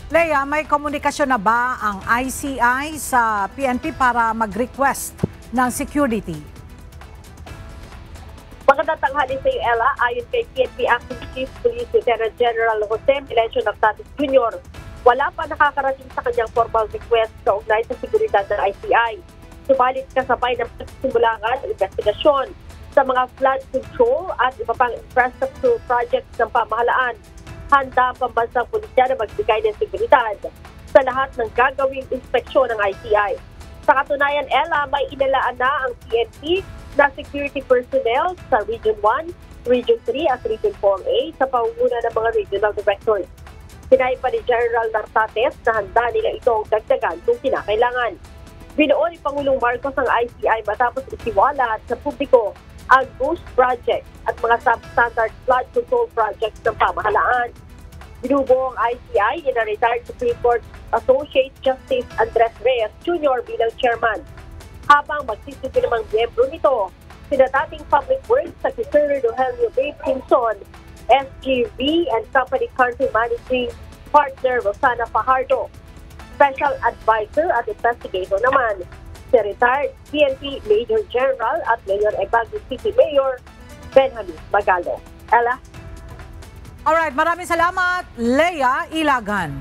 Lea, may komunikasyon na ba ang ICI sa PNP para mag-request ng security? Magandang tanghali sa iyo, Ella. Ayon kay PNP Acting Chief Police Lieutenant General Jose Melencio Nagtatis Jr., wala pa nakakarating sa kanyang formal request kaugnay sa seguridad ng ICI. Subalit kasabay ng pagsisimula ng investigasyon sa mga flood control at iba pang infrastructure projects ng pamahalaan, handa ang pambansang pulisya na magbigay ng seguridad sa lahat ng gagawing inspeksyon ng ICI. Sa katunayan, Ella, may inalaan na ang PNP na security personnel sa Region 1, Region 3 at Region 4A sa pangunguna ng mga regional directors. Sinabi pa ni General Nartates na handa nila itong dagdagan kung kinakailangan. Binuo ni Pangulong Marcos ang ICI matapos isiwalat sa publiko ang Ghost Project at mga substandard flood control projects ng pamahalaan. Binubuo ang ICI na retired Supreme Court Associate Justice Andres Reyes Jr. bilang chairman. Habang magsisilbi namang miyembro nito, sina dating Public Works Secretary Rogelio Babe Simpson, SGV and Company Country Managing Partner Rosana Fajardo. Special Advisor at Investigator naman, si retired PNP Major General at Mayor Baguio City Mayor Benjamin Magalo. Ella? Alright, maraming salamat, Lea Ilagan.